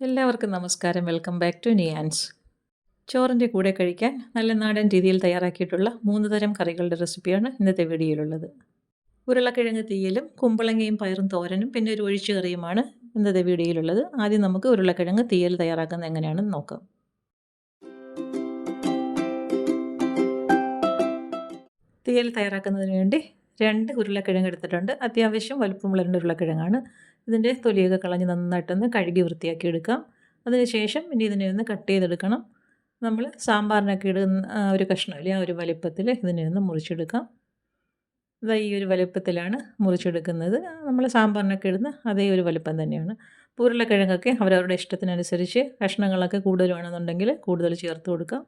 എല്ലാവർക്കും നമസ്കാരം. Welcome back to നിയാൻസ്. ചോറിൻ്റെ കൂടെ കഴിക്കാൻ നല്ല നാടൻ രീതിയിൽ തയ്യാറാക്കിയിട്ടുള്ള 3 തരം കറികളുടെ റെസിപ്പിയാണ് ഇന്നത്തെ വീഡിയോയിലുള്ളത്. ഉരുളക്കിഴങ്ങ് തീയലും കുമ്പളങ്ങയും പയറും തോരനും പിന്നെ ഒരു ഒഴിച്ചു കറിയുമാണ് ഇന്നത്തെ വീഡിയോയിലുള്ളത്. ആദ്യം നമുക്ക് ഉരുളക്കിഴങ്ങ് തീയൽ തയ്യാറാക്കുന്നത് എങ്ങനെയാണെന്ന് നോക്കാം. തീയൽ തയ്യാറാക്കുന്നതിന് വേണ്ടി 2 ഉരുളക്കിഴങ്ങ് എടുത്തിട്ടുണ്ട്. അത്യാവശ്യം വലുപ്പമുള്ള 2 ഉരുളക്കിഴങ്ങാണ്. ഇതിൻ്റെ തൊലിയൊക്കെ കളഞ്ഞ് നന്നായിട്ടൊന്ന് കഴുകി വൃത്തിയാക്കി എടുക്കാം. അതിനുശേഷം ഇനി ഇതിനെ ഒന്ന് കട്ട് ചെയ്തെടുക്കണം. നമ്മൾ സാമ്പാറിനൊക്കെ ഇടുന്ന ഒരു കഷ്ണമില്ലേ, ആ ഒരു വലിപ്പത്തിൽ ഇതിനെ ഒന്ന് മുറിച്ചെടുക്കാം. ഇതാ ഈ ഒരു വലിപ്പത്തിലാണ് മുറിച്ചെടുക്കുന്നത്. നമ്മൾ സാമ്പാറിനൊക്കെ ഇടുന്ന അതേ ഒരു വലിപ്പം തന്നെയാണ്. ഉരുളക്കിഴങ്ങൊക്കെ അവരവരുടെ ഇഷ്ടത്തിനനുസരിച്ച് കഷ്ണങ്ങളൊക്കെ കൂടുതൽ വേണമെന്നുണ്ടെങ്കിൽ കൂടുതൽ ചേർത്ത് കൊടുക്കാം.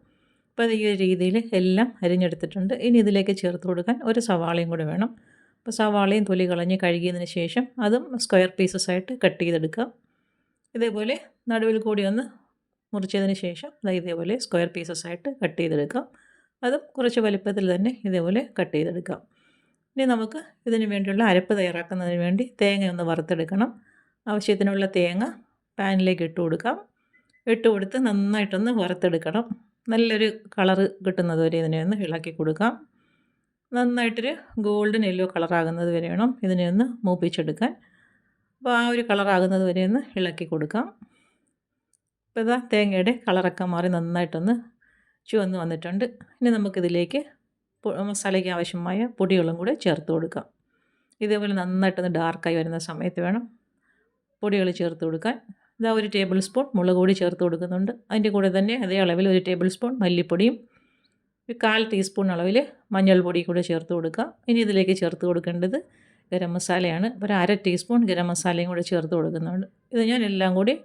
അപ്പോൾ ഈ ഒരു രീതിയിൽ എല്ലാം അരിഞ്ഞെടുത്തിട്ടുണ്ട്. ഇനി ഇതിലേക്ക് ചേർത്ത് കൊടുക്കാൻ ഒരു സവാളയും കൂടി വേണം. അപ്പോൾ സവാളയും തൊലി കളഞ്ഞ് കഴുകിയതിന് ശേഷം അതും സ്ക്വയർ പീസസായിട്ട് കട്ട് ചെയ്തെടുക്കാം. ഇതേപോലെ നടുവിൽ കൂടി ഒന്ന് മുറിച്ചതിന് ശേഷം ഇതേപോലെ സ്ക്വയർ പീസസായിട്ട് കട്ട് ചെയ്തെടുക്കാം. അതും കുറച്ച് വലുപ്പത്തിൽ തന്നെ ഇതേപോലെ കട്ട് ചെയ്തെടുക്കാം. ഇനി നമുക്ക് ഇതിന് വേണ്ടിയുള്ള അരപ്പ് തയ്യാറാക്കുന്നതിന് വേണ്ടി തേങ്ങ ഒന്ന് വറുത്തെടുക്കണം. ആവശ്യത്തിനുള്ള തേങ്ങ പാനിലേക്ക് ഇട്ട് കൊടുക്കാം. ഇട്ട് കൊടുത്ത് നന്നായിട്ടൊന്ന് വറുത്തെടുക്കണം. നല്ലൊരു കളറ് കിട്ടുന്നത് വരെ ഇതിനെ ഒന്ന് ഇളക്കി കൊടുക്കാം. നന്നായിട്ടൊരു ഗോൾഡൻ യെല്ലോ കളറാകുന്നത് വരെ വേണം ഇതിനെ ഒന്ന് മൂപ്പിച്ചെടുക്കാൻ. അപ്പോൾ ആ ഒരു കളറാകുന്നത് വരെ ഒന്ന് ഇളക്കി കൊടുക്കാം. അപ്പോൾ ഇതാ തേങ്ങയുടെ കളറൊക്കെ മാറി നന്നായിട്ടൊന്ന് ചുവന്ന് വന്നിട്ടുണ്ട്. ഇനി നമുക്കിതിലേക്ക് മസാലയ്ക്ക് ആവശ്യമായ പൊടികളും കൂടെ ചേർത്ത് കൊടുക്കാം. ഇതേപോലെ നന്നായിട്ടൊന്ന് ഡാർക്കായി വരുന്ന സമയത്ത് വേണം പൊടികൾ ചേർത്ത് കൊടുക്കാൻ. ഇതാ 1 ടേബിൾ സ്പൂൺ മുളക് പൊടി ചേർത്ത് കൊടുക്കുന്നുണ്ട്. അതിൻ്റെ കൂടെ തന്നെ അതേ അളവിൽ 1 ടേബിൾ സ്പൂൺ മല്ലിപ്പൊടിയും 1/4 ടീസ്പൂൺ അളവിൽ മഞ്ഞൾപ്പൊടി കൂടെ ചേർത്ത് കൊടുക്കുക. ഇനി ഇതിലേക്ക് ചേർത്ത് കൊടുക്കേണ്ടത് ഗരം മസാലയാണ്. ഒരു 1/2 ടീസ്പൂൺ ഗരം മസാലയും കൂടെ ചേർത്ത് കൊടുക്കുന്നുണ്ട്. ഇത് ഞാൻ എല്ലാം കൂടി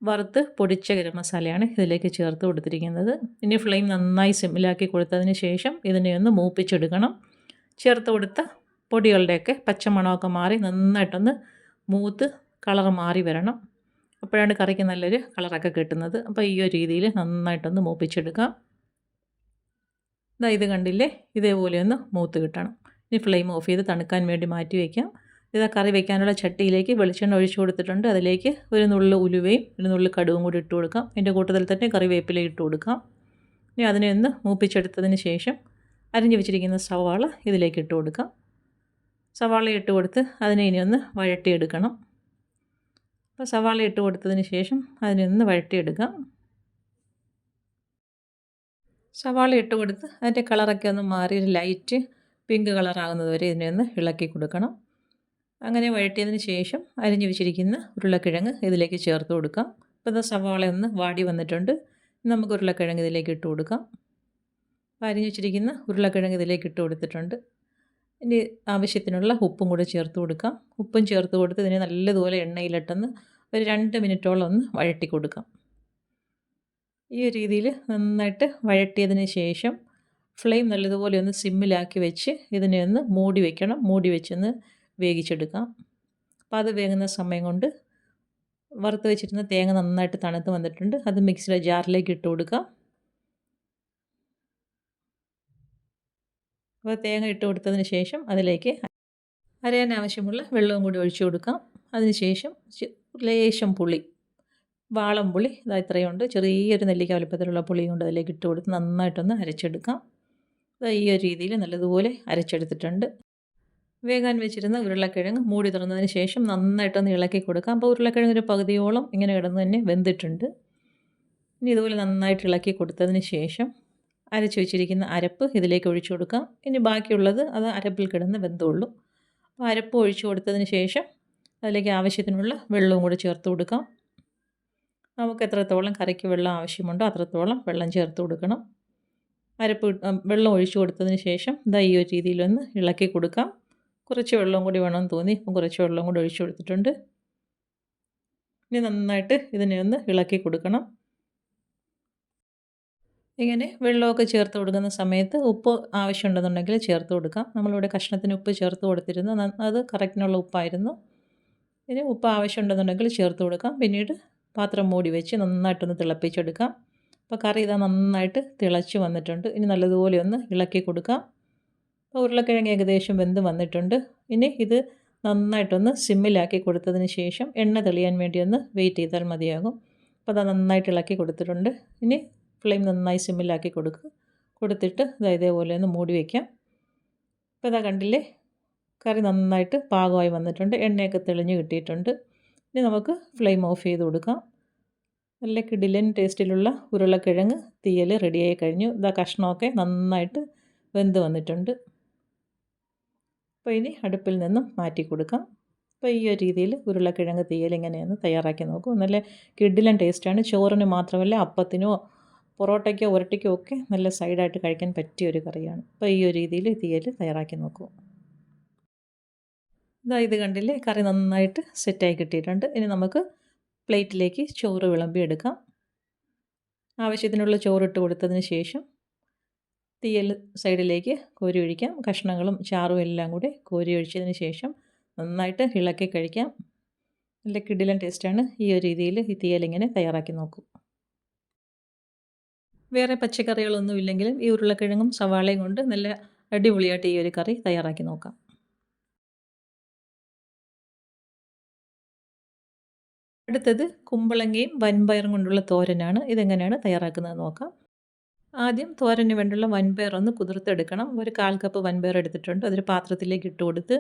വറുത്ത് പൊടിച്ച ഗരം മസാലയാണ് ഇതിലേക്ക് ചേർത്ത് കൊടുത്തിരിക്കുന്നത്. ഇനി ഫ്ലെയിം നന്നായി സിമ്മിലാക്കി കൊടുത്തതിന് ശേഷം ഇതിനെ ഒന്ന് മൂപ്പിച്ചെടുക്കണം. ചേർത്ത് കൊടുത്ത പൊടികളുടെയൊക്കെ പച്ചമണമൊക്കെ മാറി നന്നായിട്ടൊന്ന് മൂത്ത് കളർ മാറി വരണം. അപ്പോഴാണ് കറിക്ക് നല്ലൊരു കളറൊക്കെ കിട്ടുന്നത്. അപ്പോൾ ഈ ഒരു രീതിയിൽ നന്നായിട്ടൊന്ന് മൂപ്പിച്ചെടുക്കാം. ഇത് കണ്ടില്ലേ, ഇതേപോലെ ഒന്ന് മൂത്ത് കിട്ടണം. ഇനി ഫ്ലെയിം ഓഫ് ചെയ്ത് തണുക്കാൻ വേണ്ടി മാറ്റി വയ്ക്കാം. ഇതാ കറി വയ്ക്കാനുള്ള ചട്ടിയിലേക്ക് വെളിച്ചെണ്ണ ഒഴിച്ചു കൊടുത്തിട്ടുണ്ട്. അതിലേക്ക് ഒരു നുള്ളു ഉലുവയും ഒരു നുള്ളു കടുവും കൂടി ഇട്ട് കൊടുക്കാം. അതിൻ്റെ കൂട്ടത്തിൽ തന്നെ കറിവേപ്പില ഇട്ട് കൊടുക്കാം. ഇനി അതിനെ ഒന്ന് മൂപ്പിച്ചെടുത്തതിന് ശേഷം അരിഞ്ഞു വെച്ചിരിക്കുന്ന സവാള ഇതിലേക്ക് ഇട്ട് കൊടുക്കാം. സവാള ഇട്ട് കൊടുത്ത് അതിനെ ഇനി ഒന്ന് വഴട്ടിയെടുക്കണം. അപ്പോൾ സവാള ഇട്ട് കൊടുത്തതിന് ശേഷം അതിനെ ഒന്ന് വഴട്ടിയെടുക്കാം. സവാള ഇട്ട് കൊടുത്ത് അതിൻ്റെ കളറൊക്കെ ഒന്ന് മാറി ഒരു ലൈറ്റ് പിങ്ക് കളറാകുന്നത് വരെ ഇതിനെ ഒന്ന് ഇളക്കി കൊടുക്കണം. അങ്ങനെ വഴറ്റിയതിന് ശേഷം അരിഞ്ഞു വെച്ചിരിക്കുന്ന ഉരുളക്കിഴങ്ങ് ഇതിലേക്ക് ചേർത്ത് കൊടുക്കാം. അപ്പോൾ ഇത് സവാള ഒന്ന് വാടി വന്നിട്ടുണ്ട്. നമുക്ക് ഉരുളക്കിഴങ്ങ് ഇതിലേക്ക് ഇട്ട് കൊടുക്കാം. അപ്പോൾ അരിഞ്ഞു വെച്ചിരിക്കുന്ന ഉരുളക്കിഴങ്ങ് ഇതിലേക്ക് ഇട്ട് കൊടുത്തിട്ടുണ്ട്. ഇനി ആവശ്യത്തിനുള്ള ഉപ്പും കൂടെ ചേർത്ത് കൊടുക്കാം. ഉപ്പും ചേർത്ത് കൊടുത്ത് ഇതിനെ നല്ലതുപോലെ എണ്ണയിലിട്ടൊന്ന് ഒരു 2 മിനിറ്റോളം ഒന്ന് വഴറ്റി കൊടുക്കാം. ഈ ഒരു രീതിയിൽ നന്നായിട്ട് വഴറ്റിയതിന് ശേഷം ഫ്ലെയിം നല്ലതുപോലെ ഒന്ന് സിമ്മിലാക്കി വെച്ച് ഇതിനെ ഒന്ന് മൂടി വയ്ക്കണം. മൂടി വെച്ചൊന്ന് വേവിച്ചെടുക്കാം. അപ്പോൾ അത് വേകുന്ന സമയം കൊണ്ട് വറുത്ത് വെച്ചിരുന്ന തേങ്ങ നന്നായിട്ട് തണുത്ത് വന്നിട്ടുണ്ട്. അത് മിക്സിയുടെ ജാറിലേക്ക് ഇട്ട് കൊടുക്കാം. അപ്പോൾ തേങ്ങ ഇട്ട് കൊടുത്തതിന് ശേഷം അതിലേക്ക് അരയാൻ ആവശ്യമുള്ള വെള്ളവും കൂടി ഒഴിച്ചു കൊടുക്കാം. അതിനുശേഷം ലേശം പുളി, വാളം പുളി ഇതാ ഇത്രയുണ്ട്, ചെറിയൊരു നെല്ലിക്ക വലുപ്പത്തിലുള്ള പുളിയും കൊണ്ട് അതിലേക്ക് ഇട്ട് കൊടുത്ത് നന്നായിട്ടൊന്ന് അരച്ചെടുക്കാം. ഈ ഒരു രീതിയിൽ നല്ലതുപോലെ അരച്ചെടുത്തിട്ടുണ്ട്. വേകാൻ വെച്ചിരുന്ന ഉരുളക്കിഴങ്ങ് മൂടി തുറന്നതിന് ശേഷം നന്നായിട്ടൊന്ന് ഇളക്കി കൊടുക്കാം. അപ്പോൾ ഉരുളക്കിഴങ്ങ് ഒരു പകുതിയോളം ഇങ്ങനെ കിടന്ന് തന്നെ വെന്തിട്ടുണ്ട്. ഇനി ഇതുപോലെ നന്നായിട്ട് ഇളക്കി കൊടുത്തതിന് ശേഷം അരച്ച് വെച്ചിരിക്കുന്ന അരപ്പ് ഇതിലേക്ക് ഒഴിച്ചു കൊടുക്കാം. ഇനി ബാക്കിയുള്ളത് അത് അരപ്പിൽ കിടന്ന് വെന്തോളും. അപ്പോൾ അരപ്പ് ഒഴിച്ചു കൊടുത്തതിന് ശേഷം അതിലേക്ക് ആവശ്യത്തിനുള്ള വെള്ളവും കൂടി ചേർത്ത് കൊടുക്കാം. നമുക്ക് എത്രത്തോളം കറിക്ക് വെള്ളം ആവശ്യമുണ്ടോ അത്രത്തോളം വെള്ളം ചേർത്ത് കൊടുക്കണം. വെള്ളം ഒഴിച്ചു കൊടുത്തതിന് ശേഷം ഈ ഒരു രീതിയിലൊന്ന് ഇളക്കി കൊടുക്കാം. കുറച്ച് വെള്ളം കൂടി വേണമെന്ന് തോന്നി ഇപ്പം കുറച്ച് വെള്ളം കൂടി ഒഴിച്ചു കൊടുത്തിട്ടുണ്ട്. ഇനി നന്നായിട്ട് ഇതിനെ ഒന്ന് ഇളക്കി കൊടുക്കണം. ഇങ്ങനെ വെള്ളമൊക്കെ ചേർത്ത് കൊടുക്കുന്ന സമയത്ത് ഉപ്പ് ആവശ്യമുണ്ടെന്നുണ്ടെങ്കിൽ ചേർത്ത് കൊടുക്കാം. നമ്മളിവിടെ കഷ്ണത്തിന് ഉപ്പ് ചേർത്ത് കൊടുത്തിരുന്നു, അത് കറക്റ്റിനുള്ള ഉപ്പായിരുന്നു. ഇനി ഉപ്പ് ആവശ്യമുണ്ടെന്നുണ്ടെങ്കിൽ ചേർത്ത് കൊടുക്കാം. പിന്നീട് പാത്രം മൂടി വെച്ച് നന്നായിട്ടൊന്ന് തിളപ്പിച്ചെടുക്കാം. അപ്പോൾ കറി ഇതാ നന്നായിട്ട് തിളച്ച് വന്നിട്ടുണ്ട്. ഇനി നല്ലതുപോലെ ഒന്ന് ഇളക്കി കൊടുക്കാം. അപ്പോൾ ഉരുളക്കിഴങ്ങ് ഏകദേശം വെന്ത് വന്നിട്ടുണ്ട്. ഇനി ഇത് നന്നായിട്ടൊന്ന് സിമ്മിലാക്കി കൊടുത്തതിന് ശേഷം എണ്ണ തെളിയാൻ വേണ്ടി ഒന്ന് വെയിറ്റ് ചെയ്താൽ മതിയാകും. അപ്പോൾ അത് നന്നായിട്ട് ഇളക്കി കൊടുത്തിട്ടുണ്ട്. ഇനി ഫ്ലെയിം നന്നായി സിമ്മിലാക്കി കൊടുത്തിട്ട് ഇതേപോലെ ഒന്ന് മൂടി വയ്ക്കാം. അപ്പോൾ ഇതാ കണ്ടില്ലേ, കറി നന്നായിട്ട് പാകമായി വന്നിട്ടുണ്ട്. എണ്ണയൊക്കെ തെളിഞ്ഞ് കിട്ടിയിട്ടുണ്ട്. ഇനി നമുക്ക് ഫ്ലെയിം ഓഫ് ചെയ്ത് കൊടുക്കാം. നല്ല കിടിലൻ ടേസ്റ്റിലുള്ള ഉരുളക്കിഴങ്ങ് തീയൽ റെഡിയായി കഴിഞ്ഞു. ഇതാ കഷ്ണമൊക്കെ നന്നായിട്ട് വെന്ത് വന്നിട്ടുണ്ട്. അപ്പോൾ ഇനി അടുപ്പിൽ നിന്നും മാറ്റി കൊടുക്കാം. അപ്പോൾ ഈ ഒരു രീതിയിൽ ഉരുളക്കിഴങ്ങ് തീയൽ എങ്ങനെയെന്ന് തയ്യാറാക്കി നോക്കൂ. നല്ല കിടിലൻ ടേസ്റ്റാണ്. ചോറിന് മാത്രമല്ല അപ്പത്തിനോ പൊറോട്ടയ്ക്കോ ഉരട്ടിക്കോ ഒക്കെ നല്ല സൈഡായിട്ട് കഴിക്കാൻ പറ്റിയ ഒരു കറിയാണ്. അപ്പോൾ ഈ ഒരു രീതിയിൽ തീയൽ തയ്യാറാക്കി നോക്കൂ. ഇത് കണ്ടില്ലേ, കറി നന്നായിട്ട് സെറ്റായി കിട്ടിയിട്ടുണ്ട്. ഇനി നമുക്ക് പ്ലേറ്റിലേക്ക് ചോറ് വിളമ്പിയെടുക്കാം. ആവശ്യത്തിനുള്ള ചോറിട്ട് കൊടുത്തതിന് ശേഷം തീയൽ സൈഡിലേക്ക് കോരി ഒഴിക്കാം. കഷ്ണങ്ങളും ചാറും എല്ലാം കൂടി കോരി ഒഴിച്ചതിന് ശേഷം നന്നായിട്ട് ഇളക്കി കഴിക്കാം. നല്ല കിടിലൻ ടേസ്റ്റാണ്. ഈ ഒരു രീതിയിൽ ഈ തീയൽ ഇങ്ങനെ തയ്യാറാക്കി നോക്കൂ. വേറെ പച്ചക്കറികളൊന്നും ഇല്ലെങ്കിലും ഈ ഉരുളക്കിഴങ്ങും സവാളയും കൊണ്ട് നല്ല അടിപൊളിയായിട്ട് ഈ ഒരു കറി തയ്യാറാക്കി നോക്കാം. അടുത്തത് കുമ്പളങ്ങയും വൻപയറും കൊണ്ടുള്ള തോരനാണ്. ഇതെങ്ങനെയാണ് തയ്യാറാക്കുന്നത് നോക്കാം. ആദ്യം തോരന് വേണ്ടിയുള്ള വൻപയർ ഒന്ന് കുതിർത്തെടുക്കണം. ഒരു 1/4 കപ്പ് വൻപയർ എടുത്തിട്ടുണ്ട്. അതൊരു പാത്രത്തിലേക്ക് ഇട്ട് കൊടുത്ത്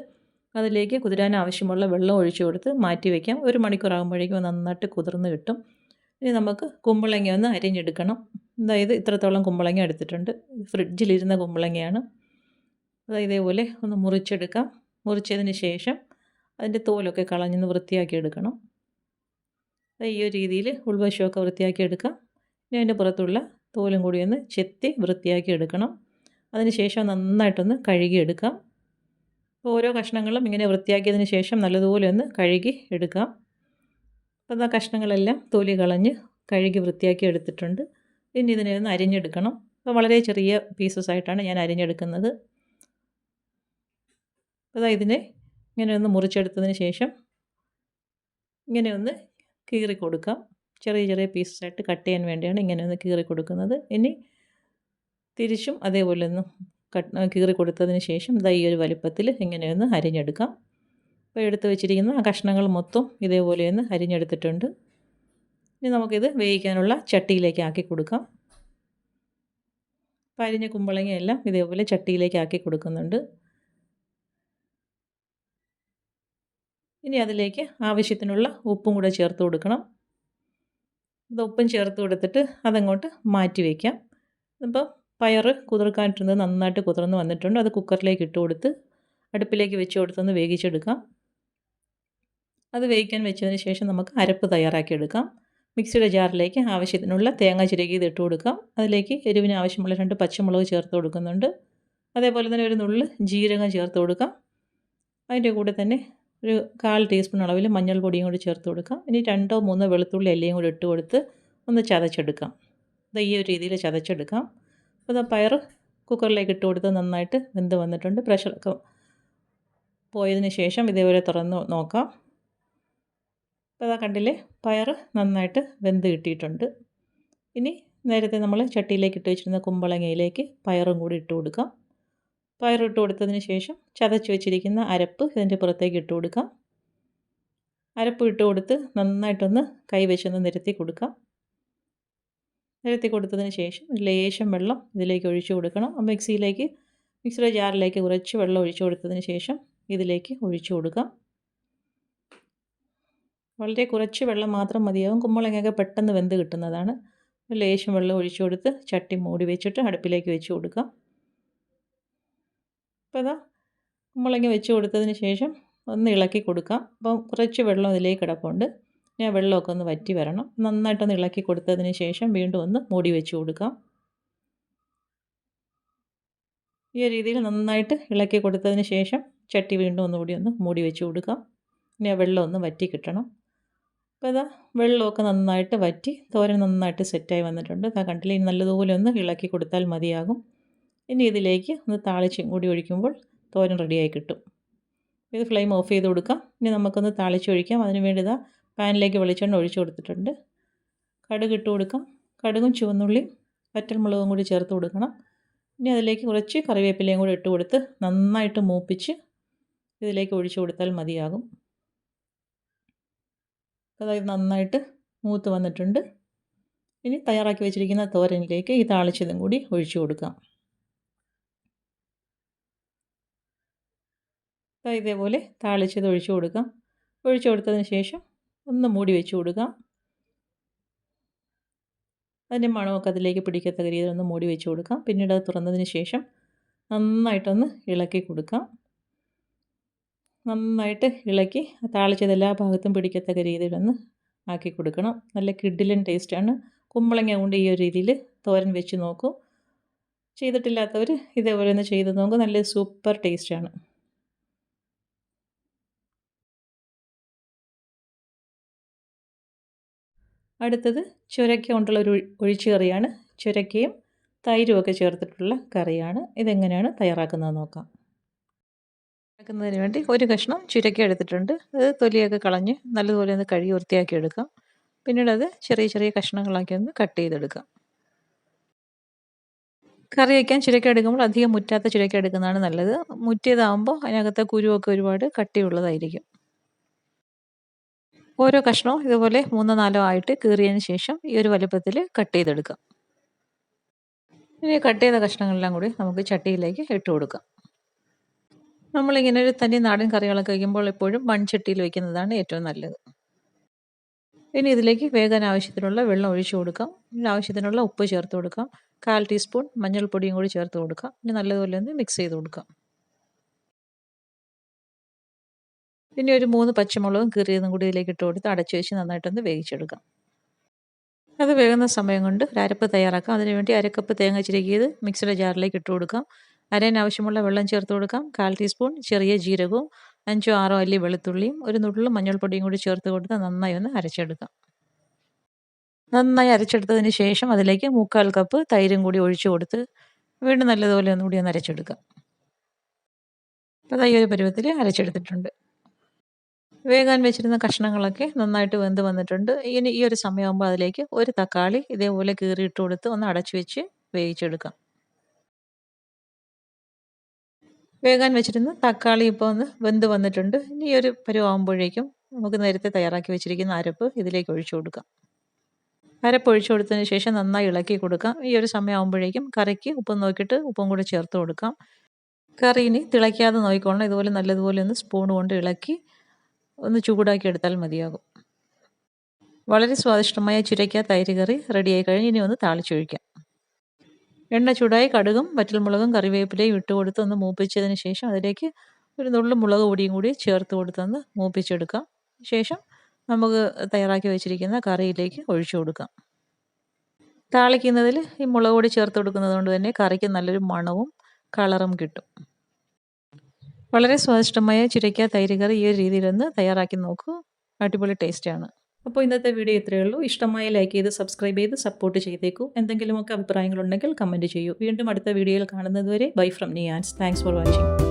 അതിലേക്ക് കുതിരാൻ ആവശ്യമുള്ള വെള്ളം ഒഴിച്ചു കൊടുത്ത് മാറ്റി വയ്ക്കാം. 1 മണിക്കൂർ ആകുമ്പോഴേക്കും നന്നായിട്ട് കുതിർന്ന് കിട്ടും. ഇനി നമുക്ക് കുമ്പളങ്ങ ഒന്ന് അരിഞ്ഞെടുക്കണം. അതായത് ഇത്രത്തോളം കുമ്പളങ്ങ എടുത്തിട്ടുണ്ട്. ഫ്രിഡ്ജിലിരുന്ന കുമ്പളങ്ങയാണ്. ഇതേപോലെ ഒന്ന് മുറിച്ചെടുക്കാം. മുറിച്ചതിന് ശേഷം അതിൻ്റെ തോലൊക്കെ കളഞ്ഞൊന്ന് വൃത്തിയാക്കി എടുക്കണം. ഈ ഒരു രീതിയിൽ ഉൾവശമൊക്കെ വൃത്തിയാക്കി എടുക്കാം. ഇനി അതിൻ്റെ പുറത്തുള്ള തോലും കൂടി ഒന്ന് ചെത്തി വൃത്തിയാക്കി എടുക്കണം. അതിന് ശേഷം നന്നായിട്ടൊന്ന് കഴുകിയെടുക്കാം. ഓരോ കഷ്ണങ്ങളും ഇങ്ങനെ വൃത്തിയാക്കിയതിന് ശേഷം നല്ലതുപോലെ ഒന്ന് കഴുകി എടുക്കാം. അപ്പോൾ ആ കഷ്ണങ്ങളെല്ലാം തൊലി കളഞ്ഞ് കഴുകി വൃത്തിയാക്കി എടുത്തിട്ടുണ്ട്. ഇനി ഇതിനെ ഒന്ന് അരിഞ്ഞെടുക്കണം. അപ്പോൾ വളരെ ചെറിയ പീസസ് ആയിട്ടാണ് ഞാൻ അരിഞ്ഞെടുക്കുന്നത്. അപ്പോൾ ഇതിനെ ഇങ്ങനെ ഒന്ന് മുറിച്ചെടുത്തതിന് ശേഷം ഇങ്ങനെ ഒന്ന് കീറി കൊടുക്കാം. ചെറിയ ചെറിയ പീസസായിട്ട് കട്ട് ചെയ്യാൻ വേണ്ടിയാണ് ഇങ്ങനെ ഒന്ന് കീറി കൊടുക്കുന്നത്. ഇനി തിരിച്ചും അതേപോലെ ഒന്ന് കീറി കൊടുത്തതിന് ശേഷം ഈ ഒരു വലുപ്പത്തിൽ ഇങ്ങനെയൊന്ന് അരിഞ്ഞെടുക്കാം. അപ്പോൾ എടുത്ത് വെച്ചിരിക്കുന്ന ആ കഷ്ണങ്ങൾ മൊത്തം ഇതേപോലെ ഒന്ന് അരിഞ്ഞെടുത്തിട്ടുണ്ട്. ഇനി നമുക്കിത് വേവിക്കാനുള്ള ചട്ടിയിലേക്ക് ആക്കി കൊടുക്കാം. അപ്പോൾ അരിഞ്ഞ കുമ്പളങ്ങയെല്ലാം ഇതേപോലെ ചട്ടിയിലേക്ക് ആക്കി കൊടുക്കുന്നുണ്ട്. ഇനി അതിലേക്ക് ആവശ്യത്തിനുള്ള ഉപ്പും കൂടെ ചേർത്ത് കൊടുക്കണം. ഉപ്പും ചേർത്ത് കൊടുത്തിട്ട് അതങ്ങോട്ട് മാറ്റി വയ്ക്കാം. അപ്പോൾ പയർ കുതിർക്കാനിട്ടുന്നത് നന്നായിട്ട് കുതിർന്ന് വന്നിട്ടുണ്ട്. അത് കുക്കറിലേക്ക് ഇട്ട് കൊടുത്ത് അടുപ്പിലേക്ക് വെച്ച് കൊടുത്തൊന്ന് വേവിച്ചെടുക്കാം. അത് വേവിക്കാൻ വെച്ചതിന് ശേഷം നമുക്ക് അരപ്പ് തയ്യാറാക്കിയെടുക്കാം. മിക്സിയുടെ ജാറിലേക്ക് ആവശ്യത്തിനുള്ള തേങ്ങ ചിരകിയത് ഇട്ട് കൊടുക്കാം. അതിലേക്ക് എരിവിന് ആവശ്യമുള്ള 2 പച്ചമുളക് ചേർത്ത് കൊടുക്കുന്നുണ്ട്. അതേപോലെ തന്നെ ഒരു നുള്ള് ജീരകം ചേർത്ത് കൊടുക്കാം. അതിൻ്റെ കൂടെ തന്നെ ഒരു 1/4 ടീസ്പൂൺ അളവിൽ മഞ്ഞൾപ്പൊടിയും കൂടി ചേർത്ത് കൊടുക്കാം. ഇനി 2 3 വെളുത്തുള്ളി എല്ലയും കൂടി ഇട്ട് കൊടുത്ത് ഒന്ന് ചതച്ചെടുക്കാം. ഈ ഒരു രീതിയിൽ ചതച്ചെടുക്കാം. അപ്പോൾ പയർ കുക്കറിലേക്ക് ഇട്ട് കൊടുത്ത് നന്നായിട്ട് വെന്ത് വന്നിട്ടുണ്ട്. പ്രഷറൊക്കെ പോയതിന് ശേഷം ഇതേപോലെ തുറന്ന് നോക്കാം. അപ്പോൾ കണ്ടില്ലേ, പയർ നന്നായിട്ട് വെന്ത് കിട്ടിയിട്ടുണ്ട്. ഇനി നേരത്തെ നമ്മൾ ചട്ടിയിലേക്ക് ഇട്ട് വെച്ചിരുന്ന കുമ്പളങ്ങയിലേക്ക് പയറും കൂടി ഇട്ട് കൊടുക്കാം. പയറിട്ട് കൊടുത്തതിന് ശേഷം ചതച്ച് വെച്ചിരിക്കുന്ന അരപ്പ് ഇതിൻ്റെ പുറത്തേക്ക് ഇട്ട് കൊടുക്കാം. അരപ്പ് ഇട്ട് കൊടുത്ത് നന്നായിട്ടൊന്ന് കൈ വെച്ചൊന്ന് നിരത്തി കൊടുക്കാം. നിരത്തി കൊടുത്തതിന് ശേഷം ലേശം വെള്ളം ഇതിലേക്ക് ഒഴിച്ചു കൊടുക്കണം. മിക്സിയുടെ ജാറിലേക്ക് കുറച്ച് വെള്ളം ഒഴിച്ചു കൊടുത്തതിന് ശേഷം ഇതിലേക്ക് ഒഴിച്ചു കൊടുക്കാം. വളരെ കുറച്ച് വെള്ളം മാത്രം മതിയാവും. കുമ്പളങ്ങയൊക്കെ പെട്ടെന്ന് വെന്ത് കിട്ടുന്നതാണ്. ലേശം വെള്ളം ഒഴിച്ചു കൊടുത്ത് ചട്ടി മൂടി വെച്ചിട്ട് അടുപ്പിലേക്ക് വെച്ച് കൊടുക്കാം. അപ്പോൾ കുമ്പളങ്ങ വെച്ച് കൊടുത്തതിന് ശേഷം ഒന്ന് ഇളക്കി കൊടുക്കാം. അപ്പം കുറച്ച് വെള്ളം ഇതിലേക്ക് കിടപ്പുണ്ട്. ഞാൻ വെള്ളമൊക്കെ ഒന്ന് വറ്റി വരണം. നന്നായിട്ടൊന്ന് ഇളക്കി കൊടുത്തതിന് ശേഷം വീണ്ടും ഒന്ന് മൂടി വെച്ച് കൊടുക്കാം. ഈ രീതിയിൽ നന്നായിട്ട് ഇളക്കി കൊടുത്തതിന് ശേഷം ചട്ടി വീണ്ടും ഒന്നുകൂടി ഒന്ന് മൂടി വെച്ച് കൊടുക്കാം. ഇനി ആ വെള്ളം ഒന്ന് വറ്റി കിട്ടണം. അപ്പോൾ വെള്ളമൊക്കെ നന്നായിട്ട് വറ്റി തോരൻ നന്നായിട്ട് സെറ്റായി വന്നിട്ടുണ്ട്. കണ്ടില്ലേ, ഇനി നല്ലതുപോലെ ഒന്ന് ഇളക്കി കൊടുത്താൽ മതിയാകും. ഇനി ഇതിലേക്ക് ഒന്ന് താളിച്ചും കൂടി ഒഴിക്കുമ്പോൾ തോരൻ റെഡിയായി കിട്ടും. ഇത് ഫ്ലെയിം ഓഫ് ചെയ്ത് കൊടുക്കാം. ഇനി നമുക്കൊന്ന് താളിച്ചൊഴിക്കാം. അതിന് വേണ്ടി പാനിലേക്ക് വെളിച്ചെണ്ണ ഒഴിച്ചു കൊടുത്തിട്ടുണ്ട്. കടുക് ഇട്ട് കൊടുക്കാം. കടുകും ചുവന്നുള്ളിയും വറ്റൽമുളകും കൂടി ചേർത്ത് കൊടുക്കണം. ഇനി അതിലേക്ക് കുറച്ച് കറിവേപ്പിലയും കൂടി ഇട്ട് കൊടുത്ത് നന്നായിട്ട് മൂപ്പിച്ച് ഇതിലേക്ക് ഒഴിച്ചു കൊടുത്താൽ മതിയാകും. അതായത് നന്നായിട്ട് മൂത്ത് വന്നിട്ടുണ്ട്. ഇനി തയ്യാറാക്കി വെച്ചിരിക്കുന്ന തോരനിലേക്ക് ഈ താളിച്ചതും കൂടി ഒഴിച്ചു കൊടുക്കാം. ഇതേപോലെ താളിച്ചത് ഒഴിച്ചു കൊടുക്കാം. ഒഴിച്ചു കൊടുത്തതിന് ശേഷം ഒന്ന് മൂടി വെച്ച് കൊടുക്കാം. അതിൻ്റെ മണമൊക്കെ അതിലേക്ക് പിടിക്കത്തക്ക രീതിയിൽ ഒന്ന് മൂടി വെച്ച് കൊടുക്കാം. പിന്നീട് അത് തുറന്നതിന് ശേഷം നന്നായിട്ടൊന്ന് ഇളക്കി കൊടുക്കാം. നന്നായിട്ട് ഇളക്കി താളിച്ചത് എല്ലാ ഭാഗത്തും പിടിക്കത്തക്ക രീതിയിലൊന്ന് ആക്കി കൊടുക്കണം. നല്ല കിഡിലൻ ടേസ്റ്റാണ്. കുമ്പളങ്ങ കൊണ്ട് ഈ ഒരു രീതിയിൽ തോരൻ വെച്ച് നോക്കൂ. ചെയ്തിട്ടില്ലാത്തവർ ഇതേപോലെ ഒന്ന് ചെയ്ത് നോക്കൂ. നല്ല സൂപ്പർ ടേസ്റ്റാണ്. അടുത്തത് ചുരക്ക കൊണ്ടുള്ളൊരു ഒഴിച്ചു കറിയാണ്. ചുരക്കയും തൈരും ഒക്കെ ചേർത്തിട്ടുള്ള കറിയാണ്. ഇതെങ്ങനെയാണ് തയ്യാറാക്കുന്നത് നോക്കാം. ഉണ്ടാക്കുന്നതിന് വേണ്ടി ഒരു കഷ്ണം ചുരക്ക എടുത്തിട്ടുണ്ട്. അത് തൊലിയൊക്കെ കളഞ്ഞ് നല്ലതുപോലെ ഒന്ന് കഴുകി വൃത്തിയാക്കി എടുക്കാം. പിന്നീട് അത് ചെറിയ ചെറിയ കഷ്ണങ്ങളാക്കി ഒന്ന് കട്ട് ചെയ്തെടുക്കാം. കറി വയ്ക്കാൻ ചുരക്ക എടുക്കുമ്പോൾ അധികം മുറ്റാത്ത ചുരക്ക എടുക്കുന്നതാണ് നല്ലത്. മുറ്റിയതാകുമ്പോൾ അതിനകത്തെ കുരുവൊക്കെ ഒരുപാട് കട്ടിയുള്ളതായിരിക്കും. ഓരോ കഷ്ണവും ഇതുപോലെ 3-4 ആയിട്ട് കീറിയതിന് ശേഷം ഈ ഒരു വലുപ്പത്തിൽ കട്ട് ചെയ്തെടുക്കാം. ഇനി കട്ട് ചെയ്ത കഷ്ണങ്ങളെല്ലാം കൂടി നമുക്ക് ചട്ടിയിലേക്ക് ഇട്ട് കൊടുക്കാം. നമ്മളിങ്ങനെ ഒരു തനി നാടൻ കറികളൊക്കെ വയ്ക്കുമ്പോൾ എപ്പോഴും മൺചട്ടിയിൽ വയ്ക്കുന്നതാണ് ഏറ്റവും നല്ലത്. ഇനി ഇതിലേക്ക് വേകാൻ ആവശ്യത്തിനുള്ള വെള്ളം ഒഴിച്ചു കൊടുക്കാം. ആവശ്യത്തിനുള്ള ഉപ്പ് ചേർത്ത് കൊടുക്കാം. 1/4 ടീസ്പൂൺ മഞ്ഞൾപ്പൊടിയും കൂടി ചേർത്ത് കൊടുക്കാം. ഇനി നല്ലതുപോലെ ഒന്ന് മിക്സ് ചെയ്ത് കൊടുക്കാം. ഇനി ഒരു 3 പച്ചമുളകും കീറിയതും കൂടി ഇതിലേക്ക് ഇട്ട് കൊടുത്ത് അടച്ചു വെച്ച് നന്നായിട്ടൊന്ന് വേവിച്ചെടുക്കാം. അത് വേകുന്ന സമയം കൊണ്ട് ഒരു അരപ്പ് തയ്യാറാക്കാം. അതിനുവേണ്ടി 1/2 കപ്പ് തേങ്ങ ചിരകിയത് മിക്സിയുടെ ജാറിലേക്ക് ഇട്ട് കൊടുക്കാം. അരയാൻ ആവശ്യമുള്ള വെള്ളം ചേർത്ത് കൊടുക്കാം. 1/4 ടീസ്പൂൺ ചെറിയ ജീരകവും 5-6 അല്ലി വെളുത്തുള്ളിയും ഒരു നുള്ളു മഞ്ഞൾപ്പൊടിയും കൂടി ചേർത്ത് കൊടുത്ത് നന്നായി ഒന്ന് അരച്ചെടുക്കാം. നന്നായി അരച്ചെടുത്തതിന് ശേഷം അതിലേക്ക് 3/4 കപ്പ് തൈരും കൂടി ഒഴിച്ചു കൊടുത്ത് വീണ്ടും നല്ലതുപോലെ ഒന്നുകൂടി ഒന്ന് അരച്ചെടുക്കാം. അപ്പോൾ ഈ ഒരു പരുവത്തിൽ അരച്ചെടുത്തിട്ടുണ്ട്. വേകാൻ വെച്ചിരുന്ന കഷ്ണങ്ങളൊക്കെ നന്നായിട്ട് വെന്ത് വന്നിട്ടുണ്ട്. ഇനി ഈ ഒരു സമയമാകുമ്പോൾ അതിലേക്ക് ഒരു തക്കാളി ഇതേപോലെ കീറിയിട്ട് കൊടുത്ത് ഒന്ന് അടച്ചു വെച്ച് വേവിച്ചെടുക്കാം. വേകാൻ വെച്ചിരുന്ന തക്കാളി ഇപ്പോൾ ഒന്ന് വെന്ത് വന്നിട്ടുണ്ട്. ഇനി ഈ ഒരു പരുവാകുമ്പോഴേക്കും നമുക്ക് നേരത്തെ തയ്യാറാക്കി വെച്ചിരിക്കുന്ന അരപ്പ് ഇതിലേക്ക് ഒഴിച്ചു കൊടുക്കാം. അരപ്പ് ഒഴിച്ചു കൊടുത്തതിന് ശേഷം നന്നായി ഇളക്കി കൊടുക്കാം. ഈ ഒരു സമയമാകുമ്പോഴേക്കും കറിക്ക് ഉപ്പ് നോക്കിയിട്ട് ഉപ്പും കൂടി ചേർത്ത് കൊടുക്കാം. കറി ഇനി തിളയ്ക്കാതെ നോക്കിക്കൊള്ളണം. ഇതുപോലെ നല്ലതുപോലെ ഒന്ന് സ്പൂൺ കൊണ്ട് ഇളക്കി ഒന്ന് ചൂടാക്കി എടുത്താൽ മതിയാകും. വളരെ സ്വാദിഷ്ടമായ ചുരക്ക തൈര് കറി റെഡിയായി കഴിഞ്ഞ് ഇനി ഒന്ന് താളിച്ചൊഴിക്കാം. എണ്ണ ചൂടായി കടുകും വറ്റൽമുളകും കറിവേപ്പിലയും ഇട്ട് കൊടുത്ത് ഒന്ന് മൂപ്പിച്ചതിന് ശേഷം അതിലേക്ക് ഒരു നുള്ളു മുളക് പൊടിയും കൂടി ചേർത്ത് കൊടുത്തൊന്ന് മൂപ്പിച്ചെടുക്കാം. ശേഷം നമുക്ക് തയ്യാറാക്കി വെച്ചിരിക്കുന്ന കറിയിലേക്ക് ഒഴിച്ചു കൊടുക്കാം. താളിക്കുന്നതിൽ ഈ മുളക് പൊടി ചേർത്ത് കൊടുക്കുന്നത് കൊണ്ട് തന്നെ കറിക്ക് നല്ലൊരു മണവും കളറും കിട്ടും. വളരെ സ്വാദിഷ്ടമായ ചുരക്ക തൈര് കറി ഈ ഒരു രീതിയിലൊന്ന് തയ്യാറാക്കി നോക്കൂ. അടിപൊളി ടേസ്റ്റാണ്. അപ്പോൾ ഇന്നത്തെ വീഡിയോ ഇത്രയേ ഉള്ളൂ. ഇഷ്ടമായ ലൈക്ക് ചെയ്ത് സബ്സ്ക്രൈബ് ചെയ്ത് സപ്പോർട്ട് ചെയ്തേക്കൂ. എന്തെങ്കിലുമൊക്കെ അഭിപ്രായങ്ങളുണ്ടെങ്കിൽ കമൻറ്റ് ചെയ്യൂ. വീണ്ടും അടുത്ത വീഡിയോയിൽ കാണുന്നതുവരെ ബൈ ഫ്രം നിയാൻസ്. Thanks for watching.